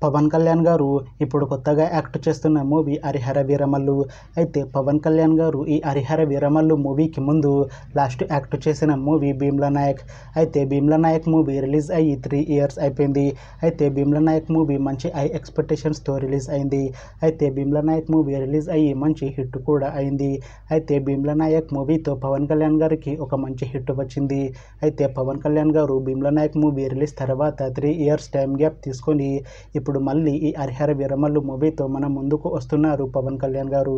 పవన్ కళ్యాణ్ గారు ఇప్పుడు కొత్తగా యాక్ట్ చేస్తున్న మూవీ హరిహర వీరమల్లు. అయితే పవన్ కళ్యాణ్ గారు ఈ హరిహర వీరమల్లు మూవీకి ముందు లాస్ట్ యాక్ట్ చేసిన మూవీ భీమ్లా నాయక్. అయితే భీమ్లా నాయక్ మూవీ రిలీజ్ అయ్యి 3 years అయిపోయింది. అయితే భీమ్లా నాయక్ మూవీ మంచి హై ఎక్స్పెక్టేషన్స్తో రిలీజ్ అయింది. అయితే భీమ్లా నాయక్ మూవీ రిలీజ్ అయ్యి మంచి హిట్ కూడా అయింది. అయితే భీమ్లా నాయక్ మూవీతో పవన్ కళ్యాణ్ గారికి ఒక మంచి హిట్ వచ్చింది. అయితే పవన్ కళ్యాణ్ గారు భీమ్లా నాయక్ మూవీ రిలీజ్ తర్వాత 3 years టైం గ్యాప్ తీసుకొని ఇప్పుడు మళ్ళీ ఈ హరిహర వీరమల్లు మూవీతో మన ముందుకు వస్తున్నారు పవన్ కళ్యాణ్ గారు.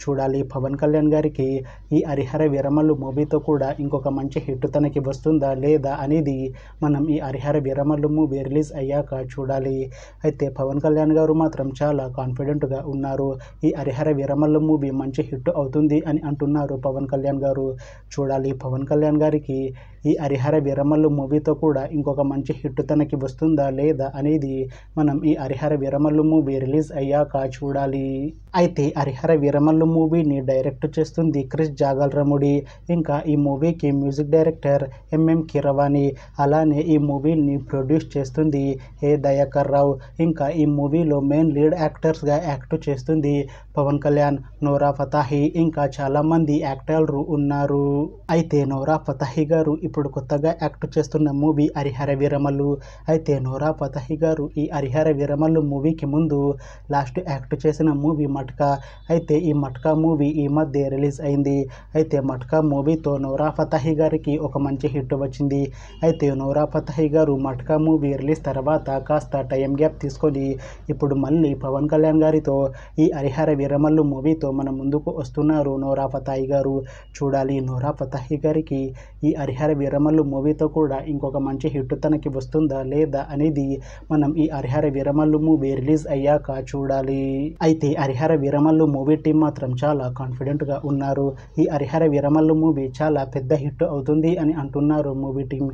చూడాలి పవన్ కళ్యాణ్ గారికి ఈ హరిహర వీరమల్లు మూవీతో కూడా ఇంకొక మంచి హిట్ తనకి వస్తుందా లేదా అనేది మనం ఈ హరిహర వీరమల్లు మూవీ రిలీజ్ అయ్యాక చూడాలి. అయితే పవన్ కళ్యాణ్ గారు మాత్రం చాలా కాన్ఫిడెంట్గా ఉన్నారు. ఈ హరిహర వీరమల్లు మూవీ మంచి హిట్ అవుతుంది అని అంటున్నారు పవన్ కళ్యాణ్ గారు. చూడాలి పవన్ కళ్యాణ్ గారికి ఈ హరిహర వీరమల్లు మూవీతో కూడా ఇంకొక మంచి హిట్ తనకి వస్తుందా లేదా అనేది మనం ఈ హరిహర వీరమల్లు మూవీ రిలీజ్ అయ్యాక చూడాలి. అయితే హరిహర వీరమల్లు మూవీని డైరెక్ట్ చేస్తుంది క్రిష్ జాగల్రముడి. ఇంకా ఈ మూవీకి మ్యూజిక్ డైరెక్టర్ ఎంఎం కీరవాణి. అలానే ఈ మూవీని ప్రొడ్యూస్ చేస్తుంది ఏ దయాకర్ రావు. ఇంకా ఈ మూవీలో మెయిన్ లీడ్ యాక్టర్స్గా యాక్ట్ చేస్తుంది పవన్ కళ్యాణ్, నోరా ఫతాహి, ఇంకా చాలామంది యాక్టర్లు ఉన్నారు. అయితే నోరా ఫతాహి గారు ఇప్పుడు కొత్తగా యాక్ట్ చేస్తున్న మూవీ హరిహర వీరమల్లు. అయితే నోరా ఫతాహి గారు ఈ హరిహర వీరమల్లు మూవీకి ముందు లాస్ట్ యాక్ట్ చేసిన మూవీ మట్కా. అయితే ఈ మట్కా మూవీ ఈ మధ్య రిలీజ్ అయింది. అయితే మట్కా మూవీతో నోరా ఫతాహి గారికి ఒక మంచి హిట్ వచ్చింది. అయితే నోరా ఫతాహి గారు మట్కా మూవీ రిలీజ్ తర్వాత కాస్త టైం గ్యాప్ తీసుకొని ఇప్పుడు మళ్ళీ పవన్ కళ్యాణ్ గారితో ఈ హరిహర వీరమల్లు మూవీతో మన ముందుకు వస్తున్నారు నోరా ఫతాహి గారు. చూడాలి నోరా ఫతాహి గారికి ఈ హరిహర వీరమల్లు మూవీతో కూడా ఇంకొక మంచి హిట్ తనకి వస్తుందా లేదా అనేది మనం ఈ హరిహర వీరమల్లు మూవీ రిలీజ్ అయ్యాక చూడాలి. అయితే హరిహర వీరమల్లు మూవీ టీం మాత్రం చాలా కాన్ఫిడెంట్గా ఉన్నారు. ఈ హరిహర వీరమల్లు మూవీ చాలా పెద్ద హిట్ అవుతుంది అని అంటున్నారు మూవీ టీం.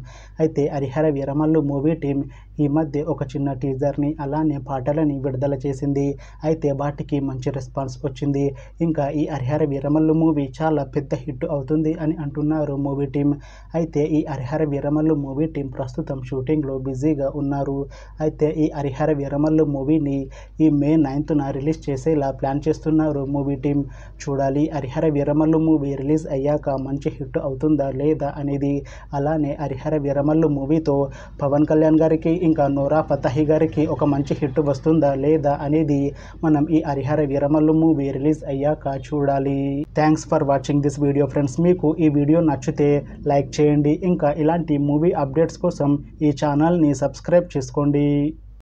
అయితే హరిహర వీరమల్లు మూవీ టీం ఈ మధ్య ఒక చిన్న టీజర్ని అలానే పాటలని విడుదల చేసింది. అయితే వాటికి మంచి రెస్పాన్స్ వచ్చింది. ఇంకా ఈ హరిహర వీరమల్లు మూవీ చాలా పెద్ద హిట్ అవుతుంది అని అంటున్నారు మూవీ టీం. అయితే ఈ హరిహర వీరమల్లు మూవీ టీం ప్రస్తుతం షూటింగ్లో బిజీగా ఉన్నారు. అయితే ఈ హరిహర వీరమల్లు మూవీని ఈ May 9th రిలీజ్ చేసేలా ప్లాన్ చేస్తున్నారు మూవీ టీం. చూడాలి హరిహర వీరమల్లు మూవీ రిలీజ్ అయ్యాక మంచి హిట్ అవుతుందా లేదా అనేది. అలానే హరిహర వీరమల్లు మూవీతో పవన్ కళ్యాణ్ గారికి ఇంకా నోరా ఫతాహి గారికి ఒక మంచి హిట్ వస్తుందా లేదా అనేది మనం ఈ హరిహర వీరమల్లు మూవీ రిలీజ్ అయ్యాక చూడాలి. Thanks for watching this video friends. మీకు ఈ వీడియో నచ్చితే లైక్ చేయండి. ఇంకా ఇలాంటి మూవీ అప్డేట్స్ కోసం ఈ ఛానల్ని సబ్స్క్రైబ్ చేసుకోండి.